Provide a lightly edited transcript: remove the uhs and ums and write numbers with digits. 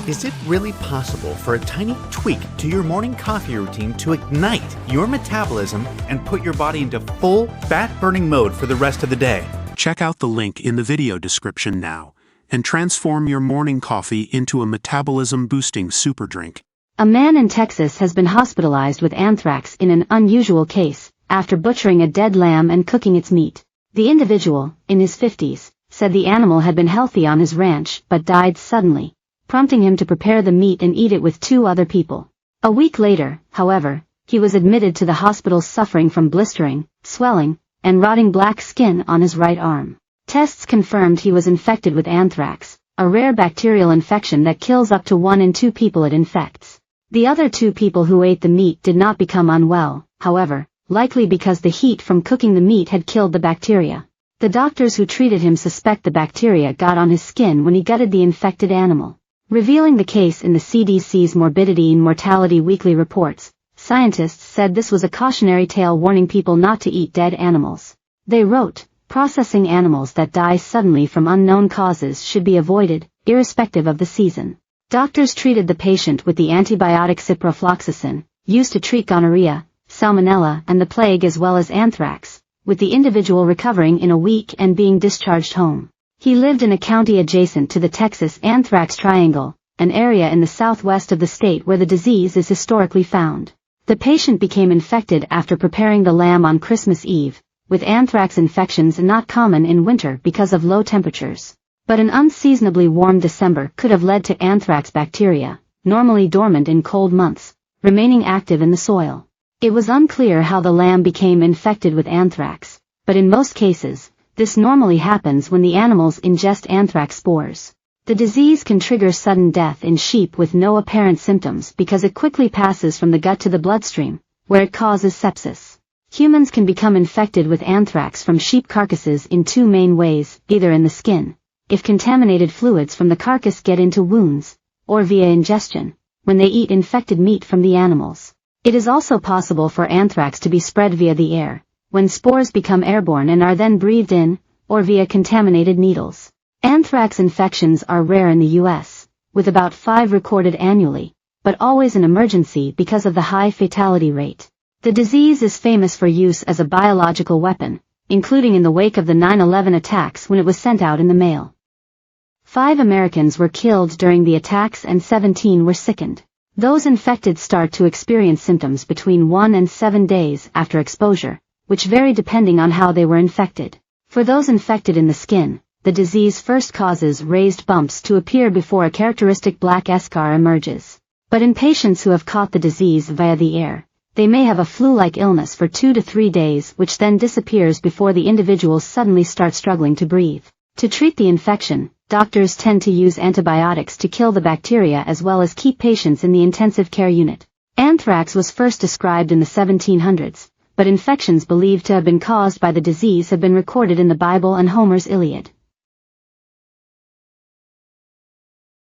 Is it really possible for a tiny tweak to your morning coffee routine to ignite your metabolism and put your body into full fat-burning mode for the rest of the day? Check out the link in the video description now and transform your morning coffee into a metabolism-boosting super drink. A man in Texas has been hospitalized with anthrax in an unusual case, after butchering a dead lamb and cooking its meat. The individual, in his 50s, said the animal had been healthy on his ranch but died suddenly, prompting him to prepare the meat and eat it with 2 other people. A week later, however, he was admitted to the hospital suffering from blistering, swelling, and rotting black skin on his right arm. Tests confirmed he was infected with anthrax, a rare bacterial infection that kills up to 1 in 2 people it infects. The other 2 people who ate the meat did not become unwell, however, likely because the heat from cooking the meat had killed the bacteria. The doctors who treated him suspect the bacteria got on his skin when he gutted the infected animal. Revealing the case in the CDC's Morbidity and Mortality Weekly reports, scientists said this was a cautionary tale warning people not to eat dead animals. They wrote, "Processing animals that die suddenly from unknown causes should be avoided, irrespective of the season." Doctors treated the patient with the antibiotic ciprofloxacin, used to treat gonorrhea, salmonella and the plague as well as anthrax, with the individual recovering in a week and being discharged home. He lived in a county adjacent to the Texas Anthrax Triangle, an area in the southwest of the state where the disease is historically found. The patient became infected after preparing the lamb on Christmas Eve, with anthrax infections not common in winter because of low temperatures. But an unseasonably warm December could have led to anthrax bacteria, normally dormant in cold months, remaining active in the soil. It was unclear how the lamb became infected with anthrax, but in most cases, this normally happens when the animals ingest anthrax spores. The disease can trigger sudden death in sheep with no apparent symptoms because it quickly passes from the gut to the bloodstream, where it causes sepsis. Humans can become infected with anthrax from sheep carcasses in 2 main ways, either in the skin, if contaminated fluids from the carcass get into wounds, or via ingestion, when they eat infected meat from the animals. It is also possible for anthrax to be spread via the air, when spores become airborne and are then breathed in, or via contaminated needles. Anthrax infections are rare in the U.S., with about 5 recorded annually, but always an emergency because of the high fatality rate. The disease is famous for use as a biological weapon, including in the wake of the 9/11 attacks when it was sent out in the mail. 5 Americans were killed during the attacks and 17 were sickened. Those infected start to experience symptoms between 1 and 7 days after exposure, which vary depending on how they were infected. For those infected in the skin, the disease first causes raised bumps to appear before a characteristic black eschar emerges. But in patients who have caught the disease via the air, they may have a flu-like illness for 2 to 3 days which then disappears before the individuals suddenly start struggling to breathe. To treat the infection, doctors tend to use antibiotics to kill the bacteria as well as keep patients in the intensive care unit. Anthrax was first described in the 1700s, but infections believed to have been caused by the disease have been recorded in the Bible and Homer's Iliad.